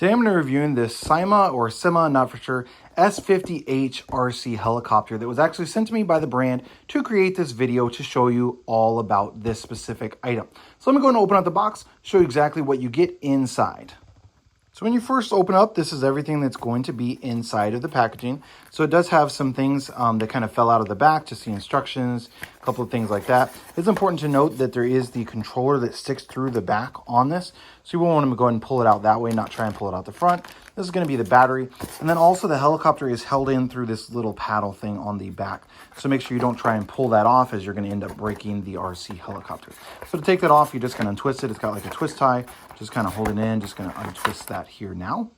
Today I'm going to be reviewing this Syma or Syma, not for sure, S50H RC helicopter that was actually sent to me by the brand to create this video to show you all about this specific item. So let me go and open up the box, show you exactly what you get inside. So when you first open up, this is everything that's going to be inside of the packaging. So it does have some things that kind of fell out of the back, just the instructions, a couple of things like that. It's important to note that there is the controller that sticks through the back on this. So you won't want to go ahead and pull it out that way, not try and pull it out the front. This is going to be the battery. And then also the helicopter is held in through this little paddle thing on the back. So make sure you don't try and pull that off, as you're going to end up breaking the RC helicopter. So to take that off, you're just going to untwist it. It's got like a twist tie. Just kind of hold it in. Just going to untwist that here now.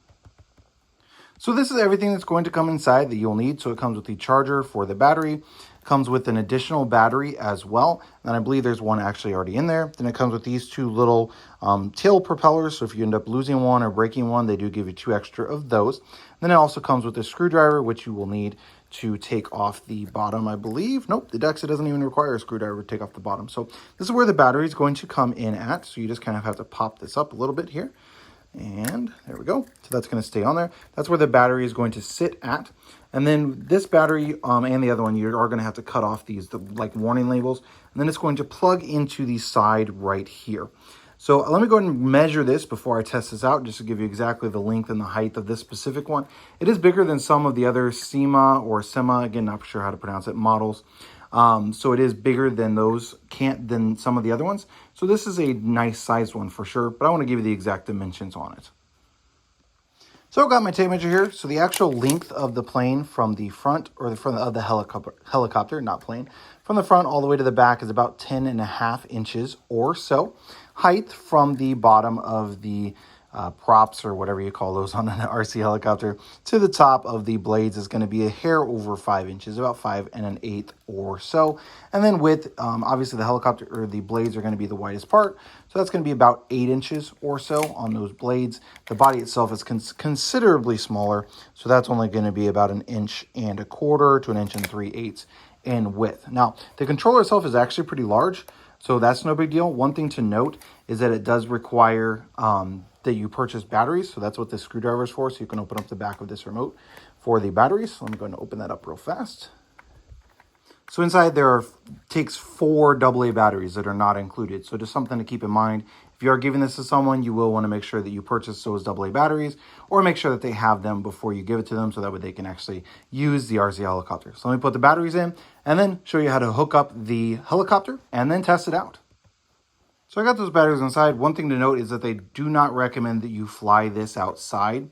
So this is everything that's going to come inside that you'll need. So it comes with the charger for the battery. Comes with an additional battery as well, and I believe there's one actually already in there. Then it comes with these two little tail propellers, so if you end up losing one or breaking one, they do give you 2 extra of those. And then it also comes with a screwdriver, which you will need to take off the bottom, I believe. Nope, the Dexa doesn't even require a screwdriver to take off the bottom. So this is where the battery is going to come in at, so you just kind of have to pop this up a little bit here. And there we go. So that's going to stay on there. That's where the battery is going to sit at. And then this battery and the other one, you are going to have to cut off these like warning labels. And then it's going to plug into the side right here. So let me go ahead and measure this before I test this out, just to give you exactly the length and the height of this specific one. It is bigger than some of the other Syma or Syma, again, not sure how to pronounce it, models. So it is bigger than than some of the other ones. So this is a nice sized one for sure, but I want to give you the exact dimensions on it. So I've got my tape measure here. So the actual length of the plane from the front, or the front of the helicopter, not plane, from the front all the way to the back is about 10.5 inches or so. Height from the bottom of the props, or whatever you call those on an RC helicopter, to the top of the blades is going to be a hair over 5 inches, about 5 1/8 or so. And then width, obviously the helicopter or the blades are going to be the widest part, so that's going to be about 8 inches or so on those blades. The body itself is considerably smaller, so that's only going to be about 1.25 inches to 1 3/8 in width. Now the controller itself is actually pretty large, so that's no big deal. One thing to note is that it does require that you purchase batteries. So that's what this screwdriver is for. So you can open up the back of this remote for the batteries. So I'm going to open that up real fast. So inside takes 4 AA batteries that are not included. So just something to keep in mind. If you are giving this to someone, you will want to make sure that you purchase those AA batteries, or make sure that they have them before you give it to them, so that way they can actually use the RC helicopter. So let me put the batteries in and then show you how to hook up the helicopter and then test it out. So I got those batteries inside. One thing to note is that they do not recommend that you fly this outside.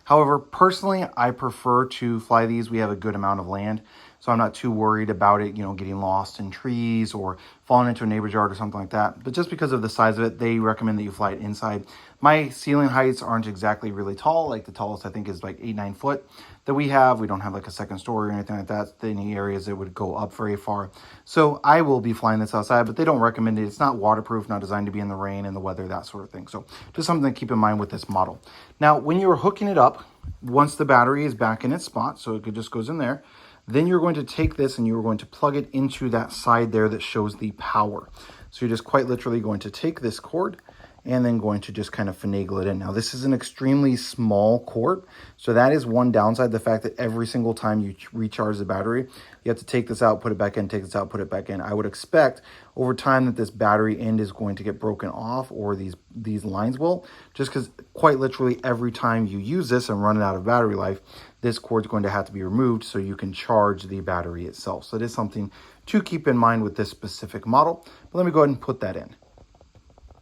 However, personally, I prefer to fly these. We have a good amount of land, so I'm not too worried about it, getting lost in trees or falling into a neighbor's yard or something like that. But just because of the size of it, they recommend that you fly it inside. My ceiling heights aren't exactly really tall. Like the tallest I think is like 8-9 foot that we have. We don't have like a second story or anything like that. Any areas that would go up very far. So I will be flying this outside, but they don't recommend it. It's not waterproof, not designed to be in the rain and the weather, that sort of thing. So just something to keep in mind with this model. Now, when you're hooking it up, once the battery is back in its spot, so it just goes in there, then you're going to take this and you're going to plug it into that side there that shows the power. So you're just quite literally going to take this cord and then going to just kind of finagle it in. Now, this is an extremely small cord, so that is one downside, the fact that every single time you recharge the battery, you have to take this out, put it back in, take this out, put it back in. I would expect over time that this battery end is going to get broken off, or these lines will, just because quite literally every time you use this and run it out of battery life, this cord is going to have to be removed so you can charge the battery itself. So it is something to keep in mind with this specific model. But let me go ahead and put that in.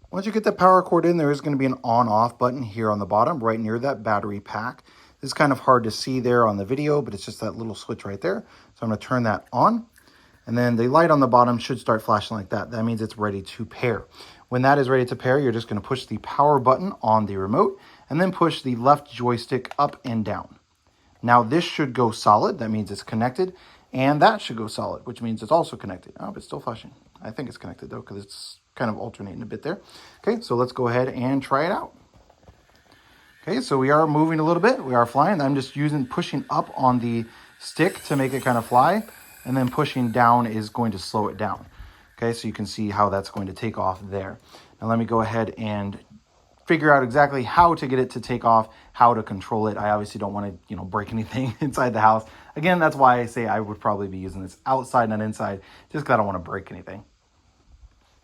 Once you get the power cord in, there is going to be an on-off button here on the bottom, right near that battery pack. This is kind of hard to see there on the video, but it's just that little switch right there. So I'm going to turn that on, and then the light on the bottom should start flashing like that. That means it's ready to pair. When that is ready to pair, you're just going to push the power button on the remote, and then push the left joystick up and down. Now this should go solid. That means it's connected, and that should go solid, which means it's also connected. Oh, but it's still flashing. I think it's connected though, because it's kind of alternating a bit there. Okay, so let's go ahead and try it out. Okay, so we are moving a little bit. We are flying. I'm just pushing up on the stick to make it kind of fly, and then pushing down is going to slow it down. Okay, so you can see how that's going to take off there. Now let me go ahead and figure out exactly how to get it to take off, how to control it. I obviously don't want to, break anything inside the house. Again, that's why I say I would probably be using this outside, not inside, just because I don't want to break anything.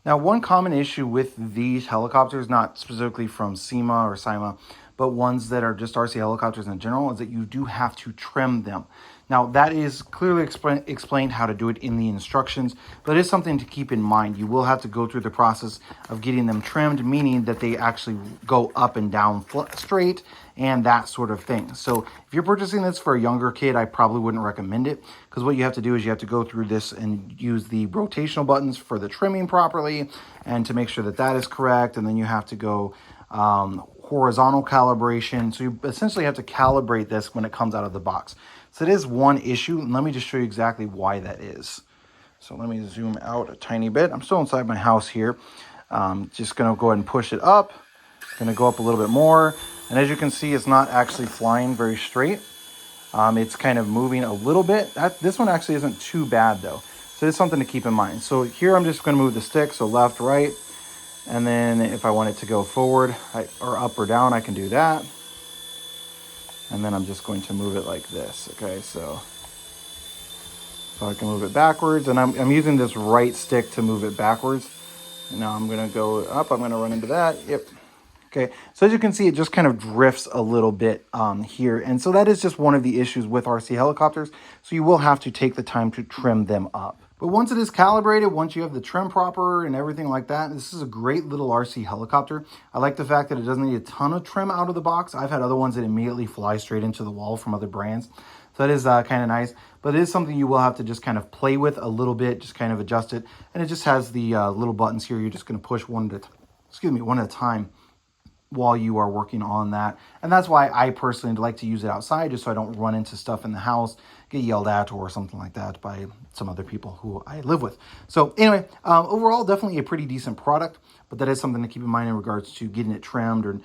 Now, one common issue with these helicopters, not specifically from Syma or Syma, but ones that are just RC helicopters in general, is that you do have to trim them. Now, that is clearly explained how to do it in the instructions, but it is something to keep in mind. You will have to go through the process of getting them trimmed, meaning that they actually go up and down straight and that sort of thing. So if you're purchasing this for a younger kid, I probably wouldn't recommend it, because what you have to do is you have to go through this and use the rotational buttons for the trimming properly and to make sure that that is correct. And then you have to go horizontal calibration. So you essentially have to calibrate this when it comes out of the box. So it is one issue, and let me just show you exactly why that is. So let me zoom out a tiny bit. I'm still inside my house here. Just gonna go ahead and push it up. Gonna go up a little bit more. And as you can see, it's not actually flying very straight. It's kind of moving a little bit. This one actually isn't too bad though. So it's something to keep in mind. So here I'm just gonna move the stick, so left, right. And then if I want it to go forward or up or down, I can do that. And then I'm just going to move it like this, okay? So I can move it backwards, and I'm using this right stick to move it backwards. And now I'm gonna go up, I'm gonna run into that, yep. Okay, so as you can see, it just kind of drifts a little bit here. And so that is just one of the issues with RC helicopters. So you will have to take the time to trim them up. But once it is calibrated, once you have the trim proper and everything like that, this is a great little RC helicopter. I like the fact that it doesn't need a ton of trim out of the box. I've had other ones that immediately fly straight into the wall from other brands. So that is kind of nice, but it is something you will have to just kind of play with a little bit, just kind of adjust it. And it just has the little buttons here. You're just going to push one at a time while you are working on that. And that's why I personally like to use it outside, just so I don't run into stuff in the house, get yelled at or something like that by some other people who I live with. So anyway, overall, definitely a pretty decent product, but that is something to keep in mind in regards to getting it trimmed or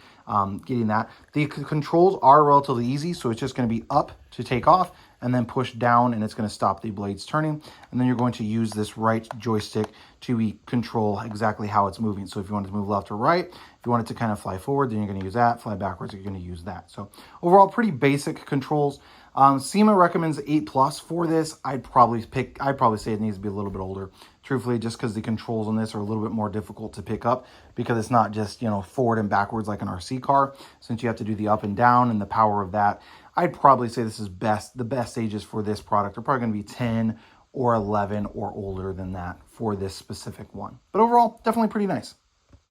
getting that. The controls are relatively easy, so it's just going to be up to take off and then push down, and it's going to stop the blades turning. And then you're going to use this right joystick to control exactly how it's moving. So if you want it to move left or right, if you want it to kind of fly forward, then you're going to use that. Fly backwards, you're going to use that. So overall, pretty basic controls. Syma recommends 8+ for this. I'd probably say it needs to be a little bit older, truthfully, just because the controls on this are a little bit more difficult to pick up, because it's not just, forward and backwards like an RC car. Since you have to do the up and down and the power of that, I'd probably say this is the best ages for this product are probably going to be 10 or 11 or older than that for this specific one. But overall, definitely pretty nice.